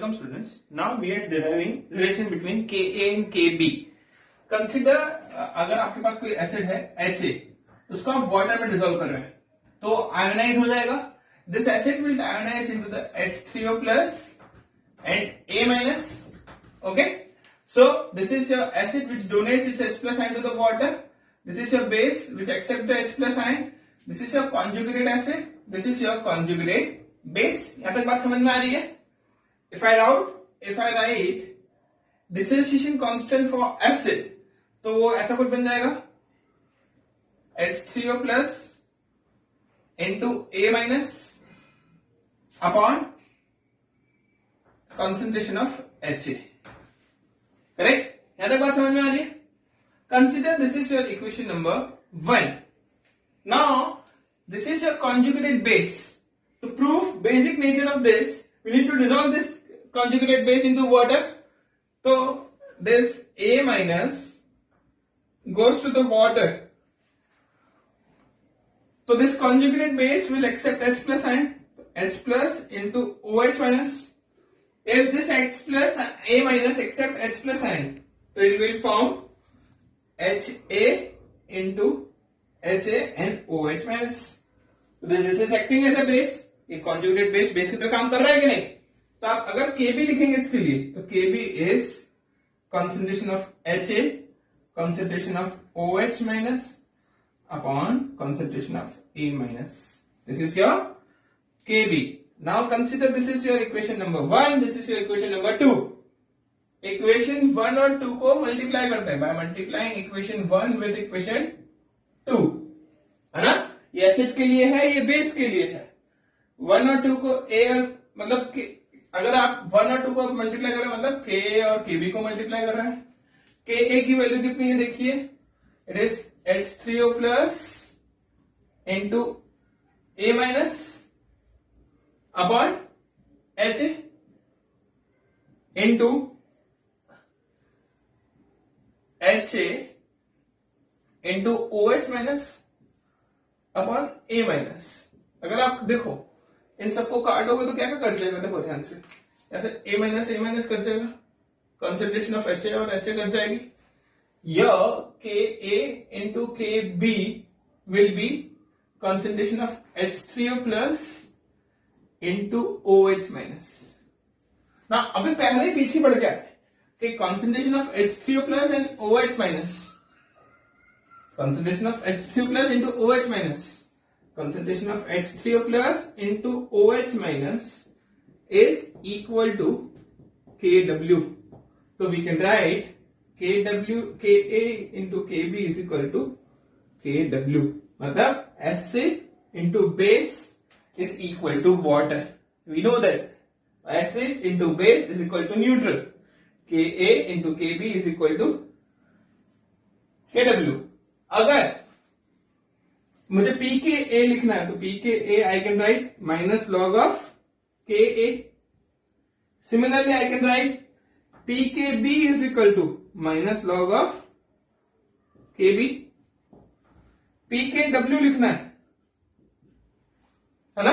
welcome students. Now we are deriving relation between Ka and Kb. Consider अगर आपके पास कोई acid है Ha, उसको आप वाटर में डिसॉल्व कर रहे हैं तो आयोनाइज हो जाएगा. This acid will ionize into the H3O plus and A minus. Okay. So this is your acid which donates its H plus ion to the water. This is your base which accepts the H plus ion. This is your conjugate acid. This is your conjugate base. यहां तक बात समझ में आ रही है? If I write dissociation constant for acid, तो वो ऐसा कुछ बन जाएगा H3O plus into A minus upon concentration of Ha. Correct? यहां तक बात समझ में आ रही है? Consider this is your equation number 1. Now this is your conjugated base. To prove basic nature of this, we need to dissolve this conjugated base into water. So this A minus goes to the water. So this conjugated base will accept H plus ion, H plus into OH minus. If this H plus A minus accept H plus ion, so it will form HA into HA and OH minus. So this is acting as a base. ये conjugated base base पे काम कर रहा है कि नहीं? तो आप अगर Kb लिखेंगे इसके लिए तो Kb is concentration of Ha, concentration of OH minus upon concentration of A minus. This is your Kb. Now consider this is your equation number 1, this is your equation number 2. Equation 1 और 2 को multiply करते हैं by multiplying equation 1 with equation 2. है ना? ये acid के लिए है, ये बेस के लिए है. 1 और 2 को A और मतलब अगर आप 1 और 2 को मल्टीप्लाई कर रहे हैं मतलब Ka और Kb को मल्टीप्लाई कर रहे हैं. Ka की वैल्यू कितनी है देखिए, it is H3O plus into A minus upon Ha into Ha into OH minus upon A minus. अगर आप देखो इन सबको काटोगे तो क्या क्या कट जाएगा, देखो ध्यान से, ऐसे A माइनस कट जाएगा, कंसंट्रेशन ऑफ Ha और Ha कट जाएगी. Your Ka into Kb will be concentration of H3O plus into OH minus. ना अभी पहले ही पीछे बढ़ गया कि concentration of H3O plus and OH minus. Concentration of H3O plus into OH minus. Concentration of H3O plus into OH minus is equal to Kw. So we can write Ka into Kb is equal to Kw. मतलब acid into base is equal to water. We know that acid into base is equal to neutral. Ka into Kb is equal to Kw. अगर मुझे pKa लिखना है तो pKa I can write minus log of Ka. Similarly I can write pKb is equal to minus log of Kb. pKw लिखना है ना,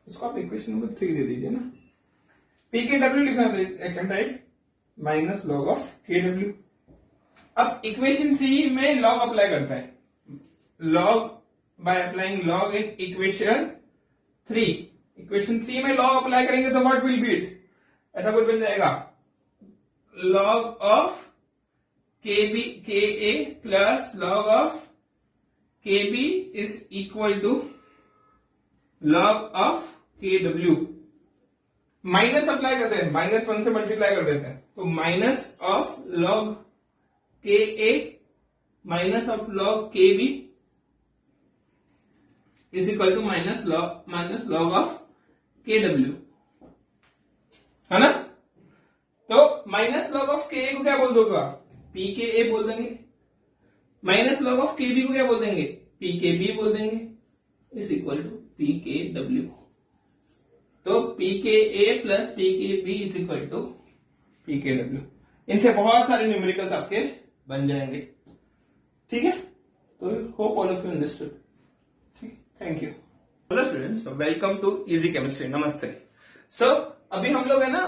उसको आप इक्वेशन नंबर 3 दे दीजिए ना. pKw लिखना है तो I can write minus log of Kw. अब इक्वेशन 3 में लॉग अप्लाई करता है. Log by applying log in equation 3. Equation 3 में लॉग अप्लाई करेंगे तो व्हाट विल बी इट, ऐसा कुछ बन जाएगा log of Kb Ka plus log of Kb is equal to log of Kw. Minus apply करते हैं, -1 से मल्टीप्लाई कर देते हैं तो minus of log Ka minus of log Kb is equal to minus log of Kw. है ना? तो माइनस लॉग ऑफ Ka को क्या बोल दोगे आप, pKa बोल देंगे. माइनस लॉग ऑफ Kb को क्या बोल देंगे, pKb बोल देंगे, इज इक्वल टू pKw. तो pKa plus pKb is equal to pKw. इनसे बहुत सारे न्यूमेरिकल्स आपके बन जाएंगे. ठीक है, तो hope all of you understood. ठीक, thank you. Hello students, welcome to easy chemistry. नमस्ते. सो अभी हम लोग है ना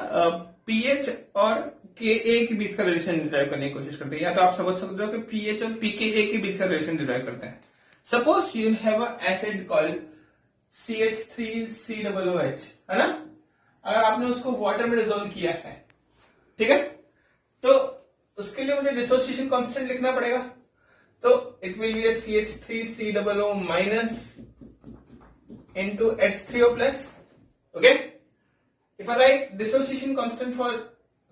पीएच और के के बीच का रिलेशन डिराइव करने की कोशिश करते हैं, या तो आप समझ सकते हो कि पीएच और पीके के बीच का रिलेशन डिराइव करते हैं। Suppose you have a acid called CH3COOH, है ना। अगर आपने उसको वाटर में डिसॉल्व किया है, ठीक है, तो उसके लिए मुझे डिसोसिएशन कांस्टेंट लिखना पड़ेगा। तो it will be CH3COO minus into H3O plus, okay। If I write dissociation constant for,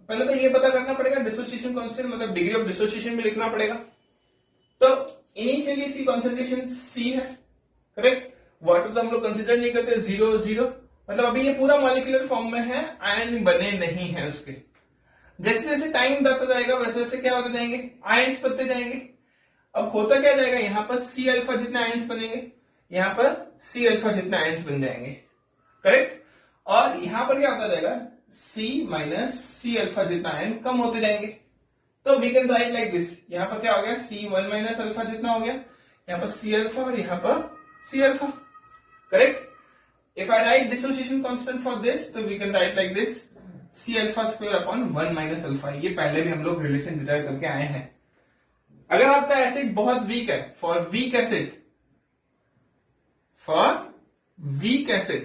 पहले तो ये पता करना पड़ेगा dissociation constant मतलब डिग्री ऑफ डिसोसिएशन भी लिखना पड़ेगा। तो इनिशियली इसकी कॉन्सेंट्रेशन C है, करेक्ट। वाटर तो हम लोग कंसिडर नहीं करते, 0 मतलब अभी ये पूरा मॉलिक्यूलर फॉर्म में है, आयन बने नहीं है उसके। जैसे जैसे टाइम बढ़ता जाएगा वैसे वैसे क्या होते जाएंगे, आयन्स बनते जाएंगे। अब होता क्या जाएगा, यहाँ पर C अल्फा जितने आयन्स बनेंगे, यहाँ पर C अल्फा जितने आयन्स बन जाएंगे, करेक्ट। और यहां पर क्या होता जाएगा, C माइनस C अल्फा जितना आयन कम होते जाएंगे। तो we can write like this, यहां पर क्या हो गया, C1 माइनस अल्फा जितना हो गया, यहां पर C अल्फा और यहां पर C alpha, correct. If I write dissociation constant for this, तो we can write like this C alpha square upon 1 minus alpha. ये पहले भी हम लोग रिलेशन डिराइव करके आए हैं। अगर आपका एसिड बहुत वीक है, for weak acid, for weak acid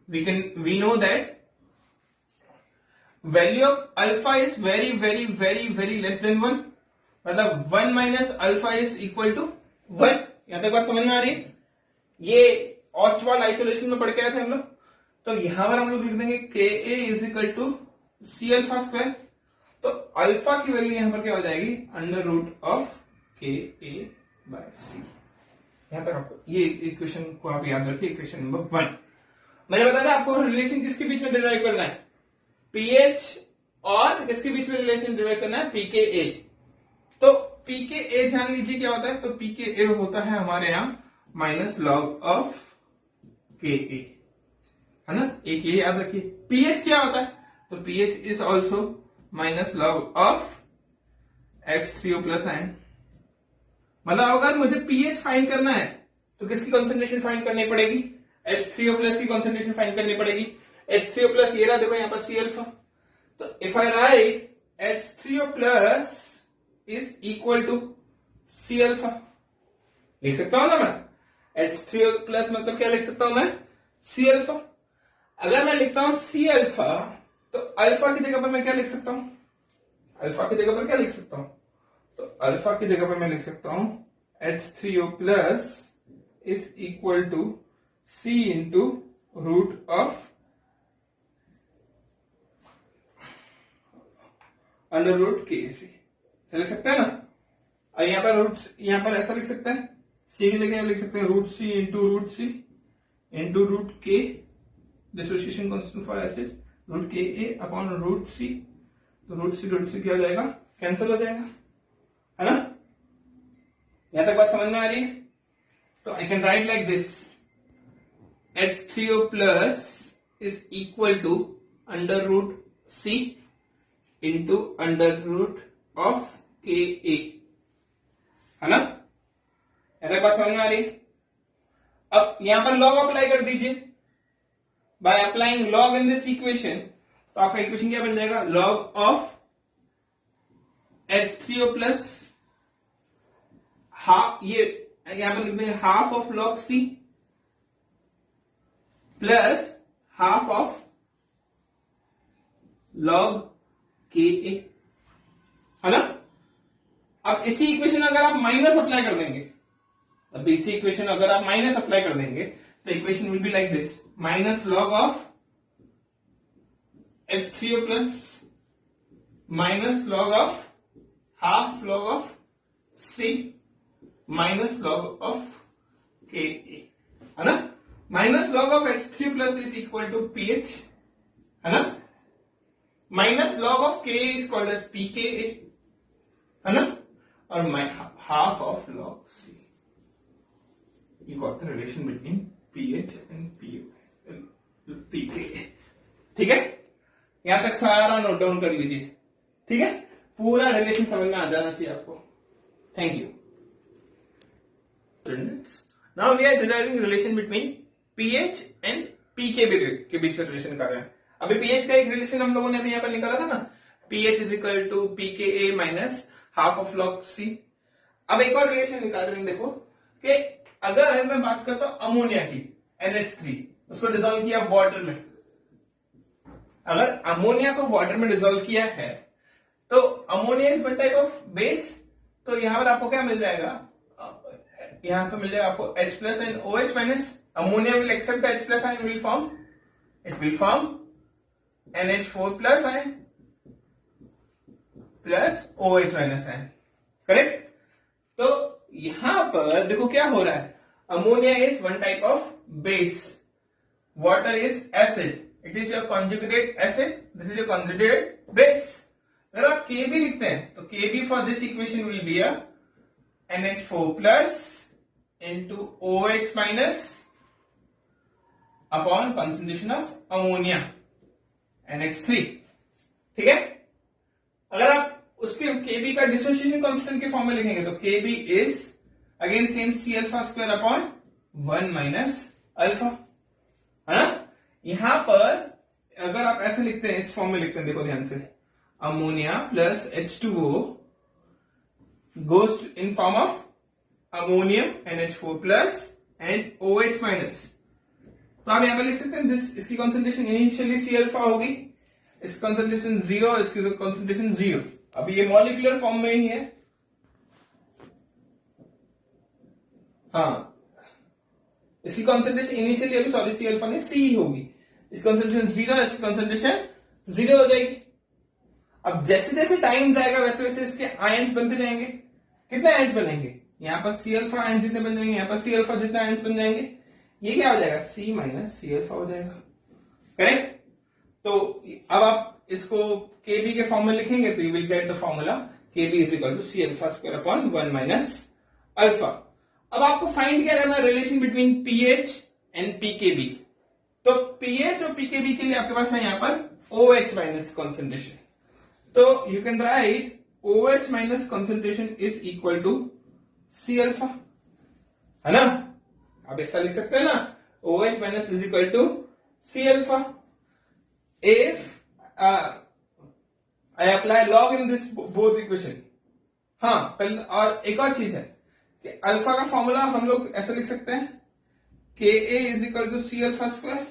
we know that value of alpha is very less than 1, मतलब 1 minus alpha is equal to 1। यहां तक बात समझ में आ रही है। ये ऑस्टवाल आइसोलेशन में पढ़ के आए थे हम लोग। तो यहां पर हम लोग लिख देंगे Ka is equal to C alpha square. तो अल्फा की वैल्यू यहां पर क्या हो जाएगी, under root of Ka by C। यहां पर आपको ये इक्वेशन को आप याद रखिए, इक्वेशन नंबर 1। मैंने बताया था आपको रिलेशन किसके बीच में डिराइव करना है, पीएच और किसके बीच में रिलेशन डिराइव करना है, पीके। तो पीके जान लीजिए क्या होता है, तो पीके होता है हमारे यहां माइनस लॉग ऑफ के, है ना। एक ये याद रखिए। पीएच क्या होता है, तो pH is also minus log of H3O plus ion. मतलब अगर मुझे पीएच फाइंड करना है तो किसकी कॉन्सेंट्रेशन फाइंड करनी पड़ेगी, H3O प्लस की कॉन्सेंट्रेशन फाइंड करनी पड़ेगी। H3O प्लस ये रहा, देखो यहां पर C अल्फा। तो if I write H3O plus is equal to C alpha, लिख सकता हूं ना मैं। H3O प्लस मतलब क्या लिख सकता हूं मैं, C अल्फा। अगर मैं लिखता हूं C अल्फा, तो अल्फा की जगह पर मैं क्या लिख सकता हूं, अल्फा की जगह पर क्या लिख सकता हूं, तो अल्फा की जगह पर मैं लिख सकता हूं H3O plus is equal to C into root of under root K C. लिख सकते हैं ना। और यहां पर रूट, यहां पर ऐसा लिख सकते हैं, C की जगह लिख सकते हैं root C into root K, dissociation constant for acid, root K A upon root C। तो रूट C क्या हो जाएगा, कैंसिल हो जाएगा, है ना। यहां तक बात समझ में आ रही है। तो I can write like this, H3O plus is equal to under root C into under root of Ka, है ना। यहां तक बात समझ में आ रही है। अब यहां पर लॉग अप्लाई कर दीजिए, by applying log in this equation. तो आपका इक्वेशन क्या बन जाएगा, log of H3O plus half, ये यहां पर लिख देंगे half of log C plus half of log Ka, है ना। अब इसी इक्वेशन अगर आप माइनस अप्लाई कर देंगे, अब इसी इक्वेशन अगर आप माइनस अप्लाई कर देंगे, तो equation will be like this, minus log of H3O plus minus log of half log of C minus log of Ka, है ना। Minus log of H3 plus is equal to pH, है ना। Minus log of Ka is called as Pka, है ना। और half of log C। You got the relation between pH and pK, ठीक है। यहां तक सारा नोट डाउन कर लीजिए, ठीक है। पूरा रिलेशन समझ में आ जाना चाहिए आपको। Thank you students. Now we are deriving relation between pH and pK के बीच में रिलेशन कर रहे हैं। अभी पीएच का एक रिलेशन हम लोगों ने अभी यहाँ पर निकाला था ना, pH is equal to pK minus half of log C. अब एक और रिलेशन निकाल रहे हैं, देखो कि अगर मैं बात करता हूं अमोनिया की, NH3, उसको डिसॉल्व किया वाटर में, अगर अमोनिया को वाटर में डिसॉल्व किया है तो ammonia is one type of base, तो यहां पर आपको क्या मिल जाएगा, यहां पर मिल जाएगा आपको H plus and OH minus, ammonia will accept H plus ion, it will form NH4 plus ion plus OH minus ion, correct. तो यहां पर देखो क्या हो रहा है, ammonia is one type of base, water is acid, it is your conjugated acid, this is your conjugated base. अगर आप Kb लिखते हैं तो Kb for this equation will be NH4 plus into OH minus upon concentration of ammonia NH3, ठीक है। अगर आप उसके Kb का डिसोसिएशन कांस्टेंट के फॉर्म में लिखेंगे तो Kb is again same C alpha square upon 1 minus alpha, है ना। यहां पर अगर आप ऐसे लिखते हैं, इस फॉर्म में लिखते हैं, देखो ध्यान से, ammonia plus H2O goes in form of ammonium NH4 plus and OH minus, तो आप यहां पर लिख सकते हैं दिस, इसकी कॉन्सेंट्रेशन इनिशियली C अल्फा होगी, इसकी कॉन्सेंट्रेशन 0, इसकी कॉन्सेंट्रेशन 0, अभी ये मॉलिक्यूलर फॉर्म में ही है, हाँ, इसकी कॉन्सेंट्रेशन इनिशियली अभी सॉरी C अल्फा नहीं C ही होगी, इसकी कॉन्सेंट्रेशन 0, इसकी कॉन्सेंट्रेशन 0 हो जाएगी। अब जैसे जैसे टाइम जाएगा वैसे वैसे इसके आयंस बनते जाएंगे, कितने आयंस बनेंगे, यहां पर C अल्फा आयन जितने बन जाएंगे, यहां पर C अल्फा जितने आयंस बन जाएंगे, ये क्या हो जाएगा, C माइनस C अल्फा हो जाएगा, करेक्ट। तो अब आप इसको Kb के फॉर्म में लिखेंगे तो you will get the formula Kb is equal to C alpha square upon 1 minus alpha. अब आपको फाइंड क्या करना है, relation between pH and pKb, तो pH और pKb के लिए आपके पास है यहां पर OH माइनस कॉन्सेंट्रेशन, तो you can write OH minus concentration is equal to C alpha, है ना, आप ऐसा लिख सकते हैं ना, OH minus is equal to C alpha. If I apply log in this both equation, हाँ, और एक और चीज है कि अल्फा का फॉर्मूला हम लोग ऐसा लिख सकते हैं, Ka is equal to C alpha square,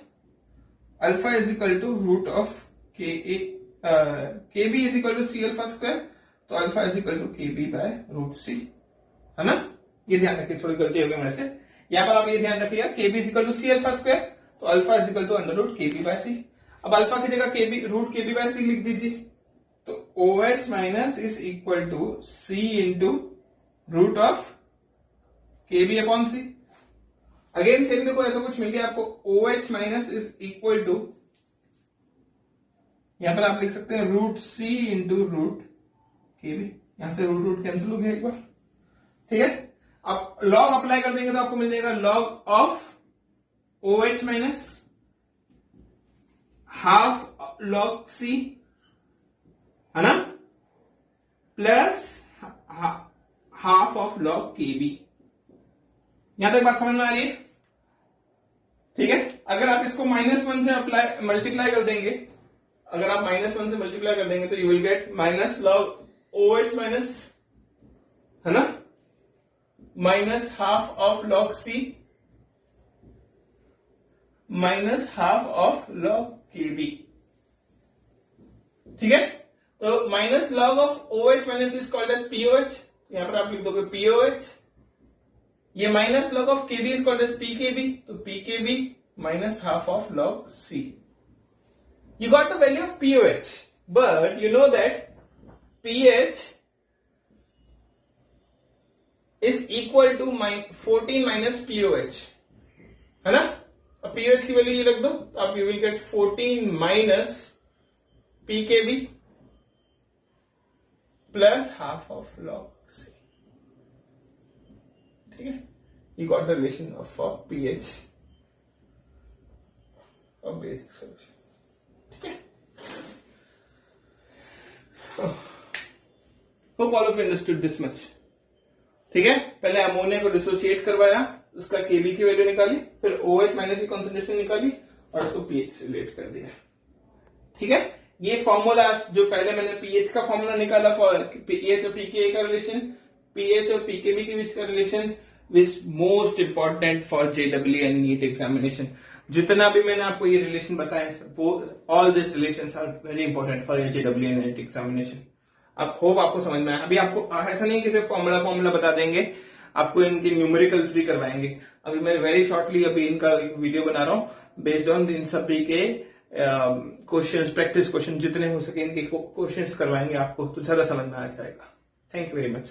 alpha is equal to root of Kb is equal to C alpha square, तो alpha is equal to Kb by root C, है ना। ये ध्यान रखिए, थोड़ी गलती हो गई मेरे से, यहां पर आप ये ध्यान रखिएगा Kb is equal to C alpha square, तो alpha is equal to under root Kb by C। अब अल्फा की जगह Kb root Kb by C लिख दीजिए, तो OH minus is equal to C into root of Kb upon C। Again same देखो, ऐसा कुछ मिल गया आपको, OH minus is equal to, यहां पर आप लिख सकते हैं root C into root Kb, यहां से रूट रूट कैंसिल हो गया एक बार, ठीक है। आप लॉग अप्लाई कर देंगे तो आपको मिल जाएगा log of OH minus half log C, है ना, plus half of log Kb। यहां तक बात समझ में आ रही है, ठीक है। अगर आप इसको -1 से अप्लाई मल्टीप्लाई कर देंगे, अगर आप -1 से मल्टीप्लाई कर देंगे तो you will get minus log OH minus, है ना, minus half of log C minus half of log Kb, ठीक है। तो minus log of OH minus is called as POH, यहां पर आप लिख दोगे POH, ये minus log of Kb is called as PKb, तो PKb minus half of log C। You got the value of POH, but you know that pH is equal to 14 minus POH, है ना। अब pH की value ये रख दो, तो आप you will get 14 minus PKb plus half of log C, ठीक है। You got the relation of pH of basic solution, ठीक है। Hope all of you understood this much, ठीक है। पहले अमोनिया को डिसोसिएट करवाया, उसका Kb की वैल्यू निकाली, फिर OH माइनस की कॉन्सेंट्रेशन निकाली और उसको pH से रिलेट कर दिया। ठीक है। ये फॉर्मूला जो पहले मैंने पीएच का फॉर्मूला निकाला फॉर पीएच और पीके का रिलेशन, पीएच और पीकेबी के बीच का relation which most important for JW and NEET examination. जितना भी मैंने आपको ये रिलेशन बताया, all this relations are very important for JW and NEET examination. अब होप आपको समझ में आया। अभी आपको ऐसा नहीं कि सिर्फ फॉर्मूला बता देंगे, आपको इनके न्यूमेरिकल्स भी करवाएंगे। अभी मैं वेरी शॉर्टली अभी इनका वीडियो बना रहा हूँ बेस्ड ऑन इन सभी के क्वेश्चंस, प्रैक्टिस क्वेश्चन जितने हो सके इनके क्वेश्चंस करवाएंगे आपको, तो ज्यादा समझ में आ जाएगा। Thank you very much.